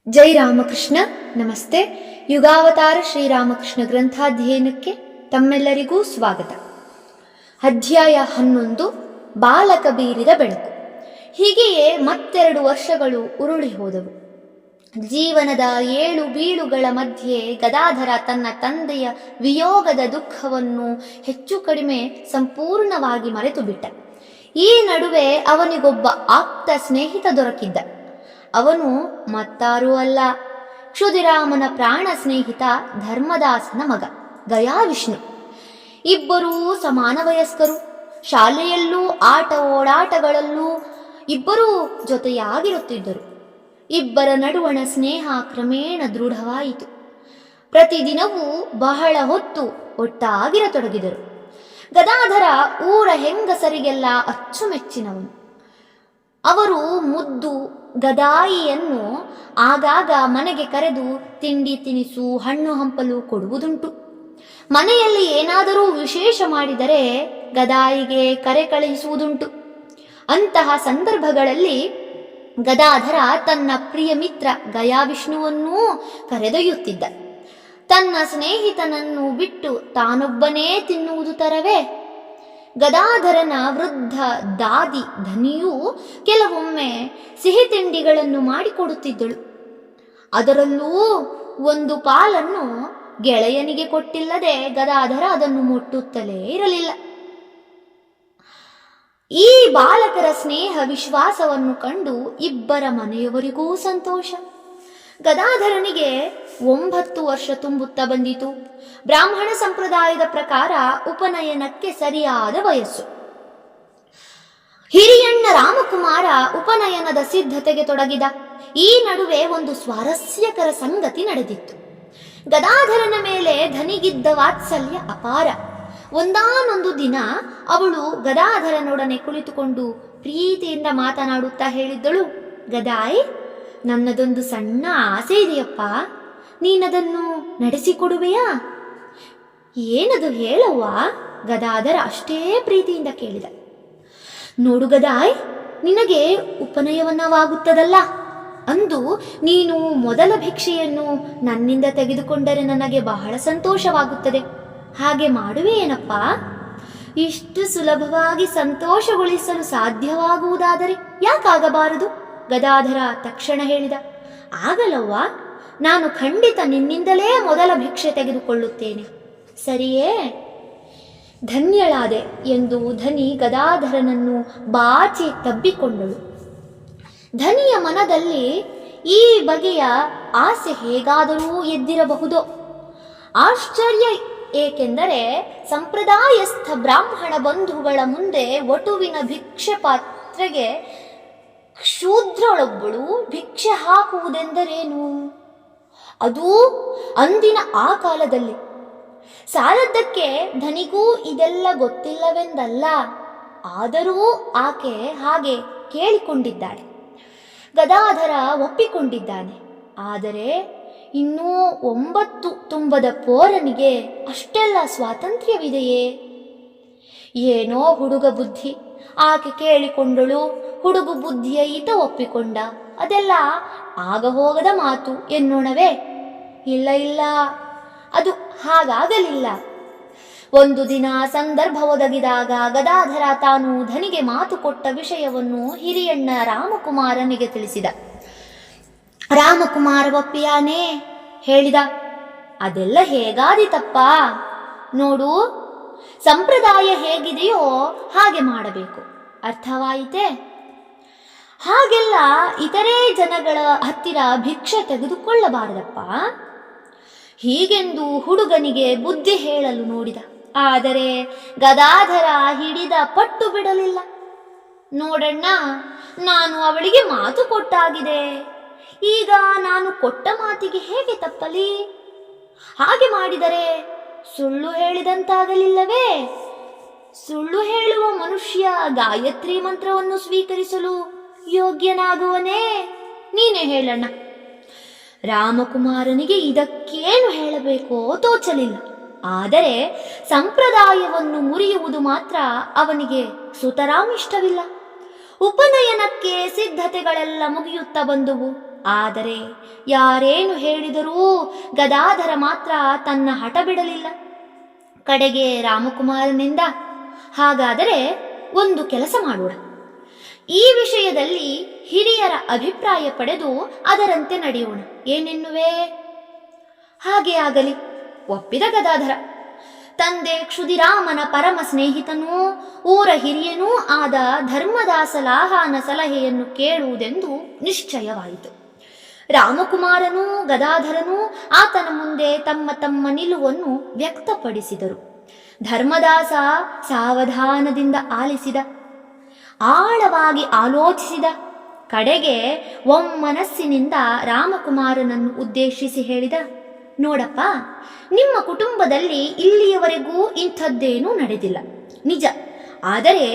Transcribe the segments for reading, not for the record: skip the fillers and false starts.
ಜೈ ರಾಮಕೃಷ್ಣ. ನಮಸ್ತೆ. ಯುಗಾವತಾರ ಶ್ರೀರಾಮಕೃಷ್ಣ ಗ್ರಂಥಾಧ್ಯಯನಕ್ಕೆ ತಮ್ಮೆಲ್ಲರಿಗೂ ಸ್ವಾಗತ. ಅಧ್ಯಾಯ 11, ಬಾಲಕ ಬೀರಿದ ಬೆಳಕು. ಹೀಗೆಯೇ ಮತ್ತೆರಡು ವರ್ಷಗಳು ಉರುಳಿ ಹೋದವು. ಜೀವನದ ಏಳು ಬೀಳುಗಳ ಮಧ್ಯೆ ಗದಾಧರ ತನ್ನ ತಂದೆಯ ವಿಯೋಗದ ದುಃಖವನ್ನು ಹೆಚ್ಚು ಕಡಿಮೆ ಸಂಪೂರ್ಣವಾಗಿ ಮರೆತು ಬಿಟ್ಟ. ಈ ನಡುವೆ ಅವನಿಗೊಬ್ಬ ಆಪ್ತ ಸ್ನೇಹಿತ ದೊರಕಿದ್ದ. ಅವನು ಮತ್ತಾರೂ ಅಲ್ಲ, ಕ್ಷುದಿರಾಮನ ಪ್ರಾಣ ಸ್ನೇಹಿತ ಧರ್ಮದಾಸನ ಮಗ ಗಯಾವಿಷ್ಣು. ಇಬ್ಬರೂ ಸಮಾನ ವಯಸ್ಕರು. ಶಾಲೆಯಲ್ಲೂ ಆಟ ಓಡಾಟಗಳಲ್ಲೂ ಇಬ್ಬರೂ ಜೊತೆಯಾಗಿರುತ್ತಿದ್ದರು. ಇಬ್ಬರ ನಡುವಣ ಸ್ನೇಹ ಕ್ರಮೇಣ ದೃಢವಾಯಿತು. ಪ್ರತಿದಿನವೂ ಬಹಳ ಹೊತ್ತು ಒಟ್ಟಾಗಿರತೊಡಗಿದರು. ಗದಾಧರ ಊರ ಹೆಂಗಸರಿಗೆಲ್ಲ ಅಚ್ಚುಮೆಚ್ಚಿನವನು. ಅವರು ಮುದ್ದು ಗದಾಯಿಯನ್ನು ಆಗಾಗ ಮನೆಗೆ ಕರೆದು ತಿಂಡಿ ತಿನಿಸು ಹಣ್ಣು ಹಂಪಲು ಕೊಡುವುದುಂಟು. ಮನೆಯಲ್ಲಿ ಏನಾದರೂ ವಿಶೇಷ ಮಾಡಿದರೆ ಗದಾಯಿಗೆ ಕರೆ ಕಳುಹಿಸುವುದುಂಟು. ಅಂತಹ ಸಂದರ್ಭಗಳಲ್ಲಿ ಗದಾಧರ ತನ್ನ ಪ್ರಿಯ ಮಿತ್ರ ಗಯಾವಿಷ್ಣುವನ್ನೂ ಕರೆದೊಯ್ಯುತ್ತಿದ್ದ. ತನ್ನ ಸ್ನೇಹಿತನನ್ನು ಬಿಟ್ಟು ತಾನೊಬ್ಬನೇ ತಿನ್ನುವುದು ತರವೇ? ಗದಾಧರನ ವೃದ್ಧ ದಾದಿ ಧನಿಯೂ ಕೆಲವೊಮ್ಮೆ ಸಿಹಿ ತಿಂಡಿಗಳನ್ನು ಮಾಡಿಕೊಡುತ್ತಿದ್ದಳು. ಅದರಲ್ಲೂ ಒಂದು ಪಾಲನ್ನು ಗೆಳೆಯನಿಗೆ ಕೊಟ್ಟಿಲ್ಲದೆ ಗದಾಧರ ಅದನ್ನು ಮುಟ್ಟುತ್ತಲೇ ಇರಲಿಲ್ಲ. ಈ ಬಾಲಕರ ಸ್ನೇಹ ವಿಶ್ವಾಸವನ್ನು ಕಂಡು ಇಬ್ಬರ ಮನೆಯವರಿಗೂ ಸಂತೋಷ. ಗದಾಧರನಿಗೆ 9 ವರ್ಷ ತುಂಬುತ್ತಾ ಬಂದಿತು. ಬ್ರಾಹ್ಮಣ ಸಂಪ್ರದಾಯದ ಪ್ರಕಾರ ಉಪನಯನಕ್ಕೆ ಸರಿಯಾದ ವಯಸ್ಸು. ಹಿರಿಯಣ್ಣ ರಾಮಕುಮಾರ ಉಪನಯನದ ಸಿದ್ಧತೆಗೆ ತೊಡಗಿದ. ಈ ನಡುವೆ ಒಂದು ಸ್ವಾರಸ್ಯಕರ ಸಂಗತಿ ನಡೆದಿತ್ತು. ಗದಾಧರನ ಮೇಲೆ ಧನಿಗಿದ್ದ ವಾತ್ಸಲ್ಯ ಅಪಾರ. ಒಂದಾನೊಂದು ದಿನ ಅವಳು ಗದಾಧರನೊಡನೆ ಕುಳಿತುಕೊಂಡು ಪ್ರೀತಿಯಿಂದ ಮಾತನಾಡುತ್ತಾ ಹೇಳಿದ್ದಳು, ಗದಾಯ್, ನನ್ನದೊಂದು ಸಣ್ಣ ಆಸೆ ಇದೆಯಪ್ಪ, ನೀನದನ್ನು ನಡೆಸಿಕೊಡುವೆಯಾ? ಏನದು ಹೇಳವ್ವ? ಗದಾಧರ ಅಷ್ಟೇ ಪ್ರೀತಿಯಿಂದ ಕೇಳಿದ. ನೋಡು ಗದಾಯ್, ನಿನಗೆ ಉಪನಯವನವಾಗುತ್ತದಲ್ಲ, ಅಂದು ನೀನು ಮೊದಲ ಭಿಕ್ಷೆಯನ್ನು ನನ್ನಿಂದ ತೆಗೆದುಕೊಂಡರೆ ನನಗೆ ಬಹಳ ಸಂತೋಷವಾಗುತ್ತದೆ. ಹಾಗೆ ಮಾಡುವೆಯೇನಪ್ಪ? ಇಷ್ಟು ಸುಲಭವಾಗಿ ಸಂತೋಷಗೊಳಿಸಲು ಸಾಧ್ಯವಾಗುವುದಾದರೆ ಯಾಕಾಗಬಾರದು? ಗದಾಧರ ತಕ್ಷಣ ಹೇಳಿದ. ಆಗಲವ್ವ, ನಾನು ಖಂಡಿತ ನಿನ್ನಿಂದಲೇ ಮೊದಲ ಭಿಕ್ಷೆ ತೆಗೆದುಕೊಳ್ಳುತ್ತೇನೆ, ಸರಿಯೇ? ಧನ್ಯಳಾದೆ ಎಂದು ಧನಿ ಗದಾಧರನನ್ನು ಬಾಚಿ ತಬ್ಬಿಕೊಂಡಳು. ಧನಿಯ ಮನದಲ್ಲಿ ಈ ಬಗೆಯ ಆಸೆ ಹೇಗಾದರೂ ಎದ್ದಿರಬಹುದೋ? ಆಶ್ಚರ್ಯ ಏಕೆಂದರೆ ಸಂಪ್ರದಾಯಸ್ಥ ಬ್ರಾಹ್ಮಣ ಬಂಧುಗಳ ಮುಂದೆ ವಟುವಿನ ಭಿಕ್ಷೆ ಪಾತ್ರೆಗೆ ಶೂದ್ರಳೊಬ್ಬಳು ಭಿಕ್ಷೆ ಹಾಕುವುದೆಂದರೇನು? ಅದೂ ಅಂದಿನ ಆ ಕಾಲದಲ್ಲಿ. ಸಾಲದ್ದಕ್ಕೆ ಧನಿಗೂ ಇದೆಲ್ಲ ಗೊತ್ತಿಲ್ಲವೆಂದಲ್ಲ. ಆದರೂ ಆಕೆ ಹಾಗೆ ಕೇಳಿಕೊಂಡಿದ್ದಾಳೆ. ಗದಾಧರ ಒಪ್ಪಿಕೊಂಡಿದ್ದಾನೆ. ಆದರೆ ಇನ್ನೂ 9 ತುಂಬದ ಪೋರನಿಗೆ ಅಷ್ಟೆಲ್ಲ ಸ್ವಾತಂತ್ರ್ಯವಿದೆಯೇ? ಏನೋ ಹುಡುಗ ಬುದ್ಧಿ. ಆಕೆ ಕೇಳಿಕೊಂಡಳು. ಹುಡುಗ ಬುದ್ಧಿಯ ಈತ ಒಪ್ಪಿಕೊಂಡ. ಅದೆಲ್ಲ ಆಗ ಹೋಗದ ಮಾತು ಎನ್ನೋಣವೇ? ಇಲ್ಲ ಇಲ್ಲ, ಅದು ಹಾಗಾಗಲಿಲ್ಲ. ಒಂದು ದಿನ ಸಂದರ್ಭ ಒದಗಿದಾಗ ಗದಾಧರ ತಾನು ಧನಿಗೆ ಮಾತು ಕೊಟ್ಟ ವಿಷಯವನ್ನು ಹಿರಿಯಣ್ಣ ರಾಮಕುಮಾರನಿಗೆ ತಿಳಿಸಿದ. ರಾಮಕುಮಾರ ಒಪ್ಪಿಯಾನೇ ಹೇಳಿದ. ಅದೆಲ್ಲ ಹೇಗಾದೀತಪ್ಪ? ನೋಡು, ಸಂಪ್ರದಾಯ ಹೇಗಿದೆಯೋ ಹಾಗೆ ಮಾಡಬೇಕು, ಅರ್ಥವಾಯಿತೆ? ಹಾಗೆಲ್ಲ ಇತರೆ ಜನಗಳ ಹತ್ತಿರ ಭಿಕ್ಷೆ ತೆಗೆದುಕೊಳ್ಳಬಾರದಪ್ಪ. ಹೀಗೆಂದು ಹುಡುಗನಿಗೆ ಬುದ್ಧಿ ಹೇಳಲು ನೋಡಿದ. ಆದರೆ ಗದಾಧರ ಹಿಡಿದ ಪಟ್ಟು ಬಿಡಲಿಲ್ಲ. ನೋಡಣ್ಣ, ನಾನು ಅವಳಿಗೆ ಮಾತು ಕೊಟ್ಟಾಗಿದೆ. ಈಗ ನಾನು ಕೊಟ್ಟ ಮಾತಿಗೆ ಹೇಗೆ ತಪ್ಪಲಿ? ಹಾಗೆ ಮಾಡಿದರೆ ಸುಳ್ಳು ಹೇಳಿದಂತಾಗಲಿಲ್ಲವೇ? ಸುಳ್ಳು ಹೇಳುವ ಮನುಷ್ಯ ಗಾಯತ್ರಿ ಮಂತ್ರವನ್ನು ಸ್ವೀಕರಿಸಲು ಯೋಗ್ಯನಾಗುವನೇ? ನೀನೇ ಹೇಳಣ್ಣ. ರಾಮಕುಮಾರನಿಗೆ ಇದಕ್ಕೇನು ಹೇಳಬೇಕೋ ತೋಚಲಿಲ್ಲ. ಆದರೆ ಸಂಪ್ರದಾಯವನ್ನು ಮುರಿಯುವುದು ಮಾತ್ರ ಅವನಿಗೆ ಸುತರಾಂ ಇಷ್ಟವಿಲ್ಲ. ಉಪನಯನಕ್ಕೆ ಸಿದ್ಧತೆಗಳೆಲ್ಲ ಮುಗಿಯುತ್ತಾ ಬಂದುವು. ಆದರೆ ಯಾರೇನು ಹೇಳಿದರೂ ಗದಾಧರ ಮಾತ್ರ ತನ್ನ ಹಠ ಬಿಡಲಿಲ್ಲ. ಕಡೆಗೆ ರಾಮಕುಮಾರನಿಂದ, ಹಾಗಾದರೆ ಒಂದು ಕೆಲಸ ಮಾಡೋಣ, ಈ ವಿಷಯದಲ್ಲಿ ಹಿರಿಯರ ಅಭಿಪ್ರಾಯ ಪಡೆದು ಅದರಂತೆ ನಡೆಯೋಣ, ಏನೆನ್ನುವೆ? ಹಾಗೆ ಆಗಲಿ, ಒಪ್ಪಿದ ಗದಾಧರ. ತಂದೆ ಕ್ಷುದಿರಾಮನ ಪರಮ ಸ್ನೇಹಿತನೂ ಊರ ಹಿರಿಯನೂ ಆದ ಧರ್ಮದಾಸ ಲಾಹಾನ ಸಲಹೆಯನ್ನು ಕೇಳುವುದೆಂದು ನಿಶ್ಚಯವಾಯಿತು. ರಾಮಕುಮಾರನೂ ಗದಾಧರನೂ ಆತನ ಮುಂದೆ ತಮ್ಮ ತಮ್ಮ ನಿಲುವನ್ನು ವ್ಯಕ್ತಪಡಿಸಿದರು. ಧರ್ಮದಾಸ ಸಾವಧಾನದಿಂದ ಆಲಿಸಿದ, ಆಳವಾಗಿ ಆಲೋಚಿಸಿದ. ಕಡೆಗೆ ಒಮ್ಮನಸ್ಸಿನಿಂದ ರಾಮಕುಮಾರನನ್ನು ಉದ್ದೇಶಿಸಿ ಹೇಳಿದ, ನೋಡಪ್ಪ, ನಿಮ್ಮ ಕುಟುಂಬದಲ್ಲಿ ಇಲ್ಲಿಯವರೆಗೂ ಇಂಥದ್ದೇನೂ ನಡೆದಿಲ್ಲ ನಿಜ. ಆದರೆ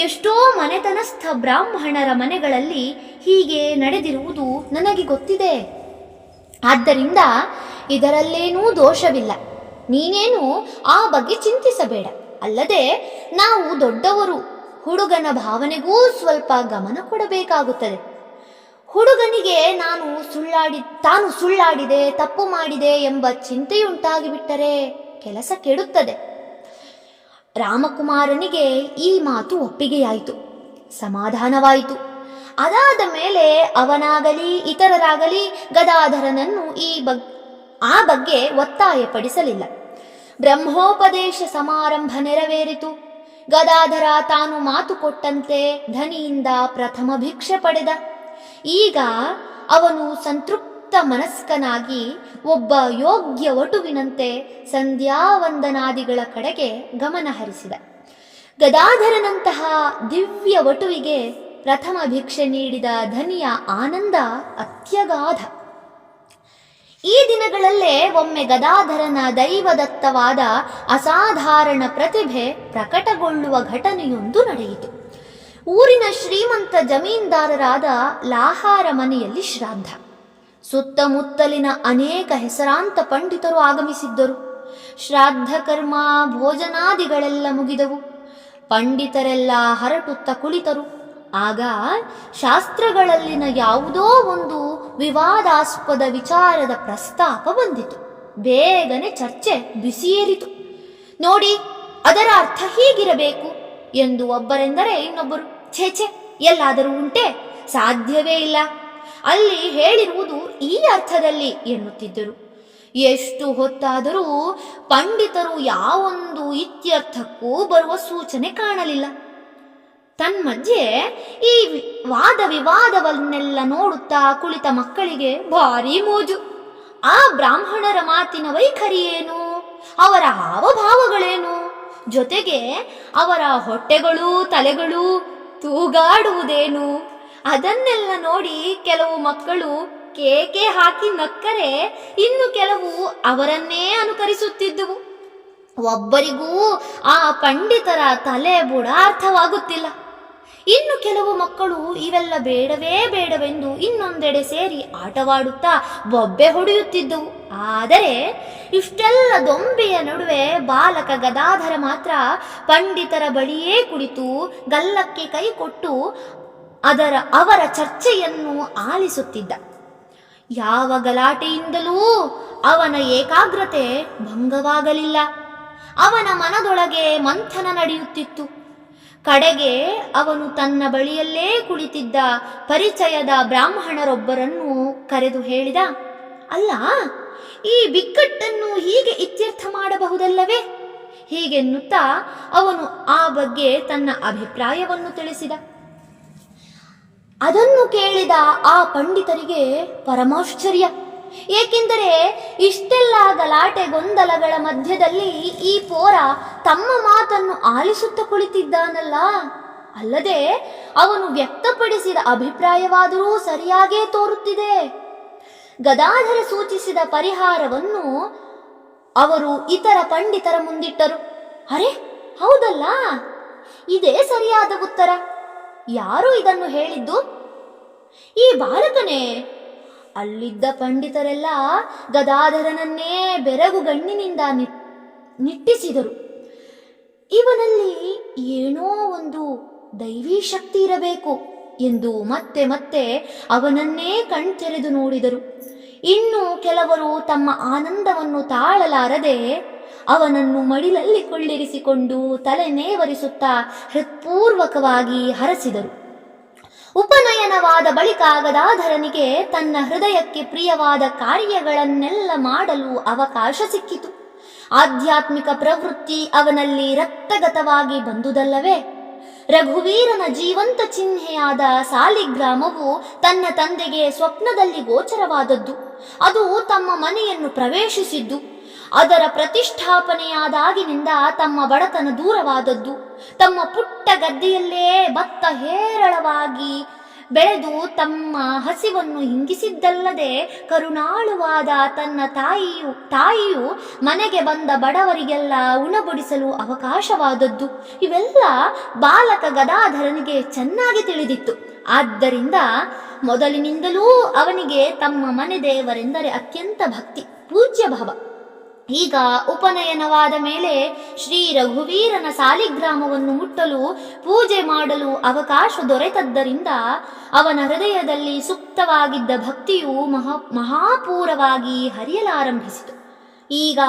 ಎಷ್ಟೋ ಮನೆತನಸ್ಥ ಬ್ರಾಹ್ಮಣರ ಮನೆಗಳಲ್ಲಿ ಹೀಗೆ ನಡೆದಿರುವುದು ನನಗೆ ಗೊತ್ತಿದೆ. ಆದ್ದರಿಂದ ಇದರಲ್ಲೇನೂ ದೋಷವಿಲ್ಲ. ನೀನೇನು ಆ ಬಗ್ಗೆ ಚಿಂತಿಸಬೇಡ. ಅಲ್ಲದೆ ನಾವು ದೊಡ್ಡವರು, ಹುಡುಗನ ಭಾವನೆಗೂ ಸ್ವಲ್ಪ ಗಮನ ಕೊಡಬೇಕಾಗುತ್ತದೆ. ಹುಡುಗನಿಗೆ ತಾನು ಸುಳ್ಳಾಡಿದೆ, ತಪ್ಪು ಮಾಡಿದೆ ಎಂಬ ಚಿಂತೆಯುಂಟಾಗಿಬಿಟ್ಟರೆ ಕೆಲಸ ಕೆಡುತ್ತದೆ. ರಾಮಕುಮಾರನಿಗೆ ಈ ಮಾತು ಒಪ್ಪಿಗೆಯಾಯಿತು, ಸಮಾಧಾನವಾಯಿತು. ಅದಾದ ಮೇಲೆ ಅವನಾಗಲಿ ಇತರರಾಗಲಿ ಗದಾಧರನನ್ನು ಆ ಬಗ್ಗೆ ಒತ್ತಾಯಪಡಿಸಲಿಲ್ಲ. ಬ್ರಹ್ಮೋಪದೇಶ ಸಮಾರಂಭ ನೆರವೇರಿತು. ಗದಾಧರ ತಾನು ಮಾತು ಕೊಟ್ಟಂತೆ ಧನಿಯಿಂದ ಪ್ರಥಮ ಭಿಕ್ಷೆ ಪಡೆದ. ಈಗ ಅವನು ಸಂತೃಪ್ತ ಮನಸ್ಕನಾಗಿ ಒಬ್ಬ ಯೋಗ್ಯ ವಟುವಿನಂತೆ ಸಂಧ್ಯಾವಂದನಾದಿಗಳ ಕಡೆಗೆ ಗಮನ ಹರಿಸಿದ. ಗದಾಧರನಂತಹ ದಿವ್ಯ ವಟುವಿಗೆ ಪ್ರಥಮ ಭಿಕ್ಷೆ ನೀಡಿದ ಧನಿಯ ಆನಂದ ಅತ್ಯಗಾಧ. ಈ ದಿನಗಳಲ್ಲೇ ಒಮ್ಮೆ ಗದಾಧರನ ದೈವದತ್ತವಾದ ಅಸಾಧಾರಣ ಪ್ರತಿಭೆ ಪ್ರಕಟಗೊಳ್ಳುವ ಘಟನೆಯೊಂದು ನಡೆಯಿತು. ಊರಿನ ಶ್ರೀಮಂತ ಜಮೀನ್ದಾರರಾದ ಲಾಹಾರ ಮನೆಯಲ್ಲಿ ಶ್ರಾದ್ದ. ಸುತ್ತಮುತ್ತಲಿನ ಅನೇಕ ಹೆಸರಾಂತ ಪಂಡಿತರು ಆಗಮಿಸಿದ್ದರು. ಶ್ರಾದ್ದ ಕರ್ಮ ಭೋಜನಾದಿಗಳೆಲ್ಲ ಮುಗಿದವು. ಪಂಡಿತರೆಲ್ಲ ಹರಟುತ್ತ ಕುಳಿತರು. ಆಗ ಶಾಸ್ತ್ರಗಳಲ್ಲಿನ ಯಾವುದೋ ಒಂದು ವಿವಾದಾಸ್ಪದ ವಿಚಾರದ ಪ್ರಸ್ತಾಪ ಬಂದಿತು. ಬೇಗನೆ ಚರ್ಚೆ ಬಿಸಿಯೇರಿತು. ನೋಡಿ, ಅದರ ಅರ್ಥ ಹೀಗಿರಬೇಕು ಎಂದು ಒಬ್ಬರೆಂದರೆ ಇನ್ನೊಬ್ಬರು, ಛೇ ಎಲ್ಲಾದರೂ ಉಂಟೆ, ಸಾಧ್ಯವೇ ಇಲ್ಲ, ಅಲ್ಲಿ ಹೇಳಿರುವುದು ಈ ಅರ್ಥದಲ್ಲಿ ಎನ್ನುತ್ತಿದ್ದರು. ಎಷ್ಟು ಹೊತ್ತಾದರೂ ಪಂಡಿತರು ಯಾವೊಂದು ಇತ್ಯರ್ಥಕ್ಕೂ ಬರುವ ಸೂಚನೆ ಕಾಣಲಿಲ್ಲ. ತನ್ಮಧ್ಯೆ ಈ ವಾದ ವಿವಾದವನ್ನೆಲ್ಲ ನೋಡುತ್ತಾ ಕುಳಿತ ಮಕ್ಕಳಿಗೆ ಭಾರೀ ಮೋಜು. ಆ ಬ್ರಾಹ್ಮಣರ ಮಾತಿನ ವೈಖರಿಯೇನು, ಅವರ ಹಾವಭಾವಗಳೇನು, ಜೊತೆಗೆ ಅವರ ಹೊಟ್ಟೆಗಳು ತಲೆಗಳು ತೂಗಾಡುವುದೇನು, ಅದನ್ನೆಲ್ಲ ನೋಡಿ ಕೆಲವು ಮಕ್ಕಳು ಕೇಕೆ ಹಾಕಿ ನಕ್ಕರೆ ಇನ್ನು ಕೆಲವು ಅವರನ್ನೇ ಅನುಕರಿಸುತ್ತಿದ್ದುವು. ಒಬ್ಬರಿಗೂ ಆ ಪಂಡಿತರ ತಲೆ ಬುಡ ಅರ್ಥವಾಗುತ್ತಿಲ್ಲ. ಇನ್ನು ಕೆಲವು ಮಕ್ಕಳು ಇವೆಲ್ಲ ಬೇಡವೆಂದು ಇನ್ನೊಂದೆಡೆ ಸೇರಿ ಆಟವಾಡುತ್ತಾ ಬೊಬ್ಬೆ ಹೊಡೆಯುತ್ತಿದ್ದವು. ಆದರೆ ಇಷ್ಟೆಲ್ಲ ದೊಂಬೆಯ ನಡುವೆ ಬಾಲಕ ಗದಾಧರ ಮಾತ್ರ ಪಂಡಿತರ ಬಳಿಯೇ ಕುಳಿತು ಗಲ್ಲಕ್ಕೆ ಕೈ ಕೊಟ್ಟು ಅವರ ಚರ್ಚೆಯನ್ನು ಆಲಿಸುತ್ತಿದ್ದ. ಯಾವ ಗಲಾಟೆಯಿಂದಲೂ ಅವನ ಏಕಾಗ್ರತೆ ಭಂಗವಾಗಲಿಲ್ಲ. ಅವನ ಮನದೊಳಗೆ ಮಂಥನ ನಡೆಯುತ್ತಿತ್ತು. ಕಡೆಗೆ ಅವನು ತನ್ನ ಬಳಿಯಲ್ಲೇ ಕುಳಿತಿದ್ದ ಪರಿಚಯದ ಬ್ರಾಹ್ಮಣರೊಬ್ಬರನ್ನು ಕರೆದು ಹೇಳಿದ, ಅಲ್ಲ, ಈ ಬಿಕ್ಕಟ್ಟನ್ನು ಹೀಗೆ ಇತ್ಯರ್ಥ ಮಾಡಬಹುದಲ್ಲವೇ? ಹೀಗೆನ್ನುತ್ತಾ ಅವನು ಆ ಬಗ್ಗೆ ತನ್ನ ಅಭಿಪ್ರಾಯವನ್ನು ತಿಳಿಸಿದ. ಅದನ್ನು ಕೇಳಿದ ಆ ಪಂಡಿತರಿಗೆ ಪರಮಾಶ್ಚರ್ಯ. ಏಕೆಂದರೆ ಇಷ್ಟೆಲ್ಲ ಗಲಾಟೆ ಗೊಂದಲಗಳ ಮಧ್ಯದಲ್ಲಿ ಈ ಪೋರ ತಮ್ಮ ಮಾತನ್ನು ಆಲಿಸುತ್ತ ಕುಳಿತಿದ್ದಾನಲ್ಲ. ಅಲ್ಲದೆ ಅವನು ವ್ಯಕ್ತಪಡಿಸಿದ ಅಭಿಪ್ರಾಯವಾದರೂ ಸರಿಯಾಗೇ ತೋರುತ್ತಿದೆ. ಗದಾಧರ ಸೂಚಿಸಿದ ಪರಿಹಾರವನ್ನು ಅವರು ಇತರ ಪಂಡಿತರ ಮುಂದಿಟ್ಟರು. ಅರೆ, ಹೌದಲ್ಲ, ಇದೇ ಸರಿಯಾದ ಉತ್ತರ. ಯಾರು ಇದನ್ನು ಹೇಳಿದ್ದು? ಈ ಬಾಲಕನೇ. ಅಲ್ಲಿದ್ದ ಪಂಡಿತರೆಲ್ಲ ಗದಾಧರನನ್ನೇ ಬೆರಗುಗಣ್ಣಿನಿಂದ ನಿಟ್ಟಿಸಿದರು. ಇವನಲ್ಲಿ ಏನೋ ಒಂದು ದೈವೀ ಶಕ್ತಿ ಇರಬೇಕು ಎಂದು ಮತ್ತೆ ಮತ್ತೆ ಅವನನ್ನೇ ಕಣ್ತೆರೆದು ನೋಡಿದರು. ಇನ್ನು ಕೆಲವರು ತಮ್ಮ ಆನಂದವನ್ನು ತಾಳಲಾರದೆ ಅವನನ್ನು ಮಡಿಲಲ್ಲಿ ಕೊಳ್ಳಿರಿಸಿಕೊಂಡು ತಲೆ ನೇವರಿಸುತ್ತಾ ಹೃತ್ಪೂರ್ವಕವಾಗಿ ಹರಸಿದರು. ಉಪನಯನವಾದ ಬಳಿಕ ಗದಾಧರನಿಗೆ ತನ್ನ ಹೃದಯಕ್ಕೆ ಪ್ರಿಯವಾದ ಕಾರ್ಯಗಳನ್ನೆಲ್ಲ ಮಾಡಲು ಅವಕಾಶ ಸಿಕ್ಕಿತು. ಆಧ್ಯಾತ್ಮಿಕ ಪ್ರವೃತ್ತಿ ಅವನಲ್ಲಿ ರಕ್ತಗತವಾಗಿ ಬಂದುದಲ್ಲವೇ. ರಘುವೀರನ ಜೀವಂತ ಚಿಹ್ನೆಯಾದ ಸಾಲಿಗ್ರಾಮವು ತನ್ನ ತಂದೆಗೆ ಸ್ವಪ್ನದಲ್ಲಿ ಗೋಚರವಾದದ್ದು. ಅದು ತಮ್ಮ ಮನೆಯನ್ನು ಪ್ರವೇಶಿಸಿದ್ದು. ಅದರ ಪ್ರತಿಷ್ಠಾಪನೆಯಾದಾಗಿನಿಂದ ತಮ್ಮ ಬಡತನ ದೂರವಾದದ್ದು. ತಮ್ಮ ಪುಟ್ಟ ಗದ್ದೆಯಲ್ಲೇ ಭತ್ತ ಹೇರಳವಾಗಿ ಬೆಳೆದು ತಮ್ಮ ಹಸಿವನ್ನು ಹಿಂಗಿಸಿದ್ದಲ್ಲದೆ ಕರುಣಾಳುವಾದ ತನ್ನ ತಾಯಿಯು ಮನೆಗೆ ಬಂದ ಬಡವರಿಗೆಲ್ಲ ಉಣಬಡಿಸಲು ಅವಕಾಶವಾದದ್ದು. ಇವೆಲ್ಲ ಬಾಲಕ ಗದಾಧರನಿಗೆ ಚೆನ್ನಾಗಿ ತಿಳಿದಿತ್ತು. ಆದ್ದರಿಂದ ಮೊದಲಿನಿಂದಲೂ ಅವನಿಗೆ ತಮ್ಮ ಮನೆ ದೇವರೆಂದರೆ ಅತ್ಯಂತ ಭಕ್ತಿ, ಪೂಜ್ಯ ಭಾವ. ಈಗ ಉಪನಯನವಾದ ಮೇಲೆ ಶ್ರೀ ರಘುವೀರನ ಸಾಲಿಗ್ರಾಮವನ್ನು ಮುಟ್ಟಲು ಪೂಜೆ ಮಾಡಲು ಅವಕಾಶ ದೊರೆತದ್ದರಿಂದ ಅವನ ಹೃದಯದಲ್ಲಿ ಸುಪ್ತವಾಗಿದ್ದ ಭಕ್ತಿಯು ಮಹಾಪೂರವಾಗಿ ಹರಿಯಲಾರಂಭಿಸಿತು. ಈಗ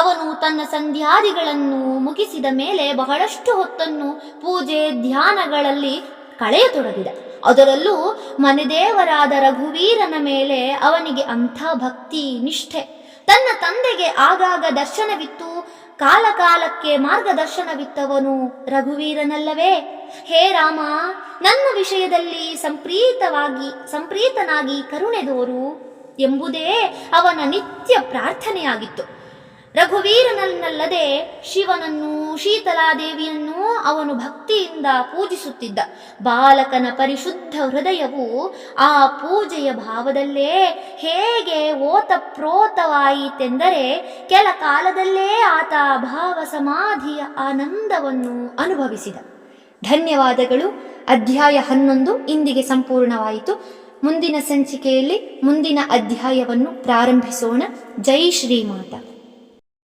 ಅವನು ತನ್ನ ಸಂಧ್ಯಾದಿಗಳನ್ನು ಮುಗಿಸಿದ ಮೇಲೆ ಬಹಳಷ್ಟು ಹೊತ್ತನ್ನು ಪೂಜೆ ಧ್ಯಾನಗಳಲ್ಲಿ ಕಳೆಯತೊಡಗಿದ. ಅದರಲ್ಲೂ ಮನೆದೇವರಾದ ರಘುವೀರನ ಮೇಲೆ ಅವನಿಗೆ ಅಂಥ ಭಕ್ತಿ ನಿಷ್ಠೆ. ತನ್ನ ತಂದೆಗೆ ಆಗಾಗ ದರ್ಶನವಿತ್ತು, ಕಾಲಕಾಲಕ್ಕೆ ಮಾರ್ಗದರ್ಶನವಿತ್ತವನು ರಘುವೀರನಲ್ಲವೇ. ಹೇ ರಾಮ, ನನ್ನ ವಿಷಯದಲ್ಲಿ ಸಂಪ್ರೀತನಾಗಿ ಕರುಣೆ ತೋರು ಎಂಬುದೇ ಅವನ ನಿತ್ಯ ಪ್ರಾರ್ಥನೆಯಾಗಿತ್ತು. ರಘುವೀರನನ್ನಲ್ಲದೆ ಶಿವನನ್ನು, ಶೀತಲಾದೇವಿಯನ್ನೂ ಅವನು ಭಕ್ತಿಯಿಂದ ಪೂಜಿಸುತ್ತಿದ್ದ. ಬಾಲಕನ ಪರಿಶುದ್ಧ ಹೃದಯವು ಆ ಪೂಜೆಯ ಭಾವದಲ್ಲೇ ಹೇಗೆ ಓತಪ್ರೋತವಾಯಿತೆಂದರೆ ಕೆಲ ಕಾಲದಲ್ಲೇ ಆತ ಭಾವ ಸಮಾಧಿಯ ಆನಂದವನ್ನು ಅನುಭವಿಸಿದ. ಧನ್ಯವಾದಗಳು. ಅಧ್ಯಾಯ 11 ಇಂದಿಗೆ ಸಂಪೂರ್ಣವಾಯಿತು. ಮುಂದಿನ ಸಂಚಿಕೆಯಲ್ಲಿ ಮುಂದಿನ ಅಧ್ಯಾಯವನ್ನು ಪ್ರಾರಂಭಿಸೋಣ. ಜೈ ಶ್ರೀಮಾತಾ.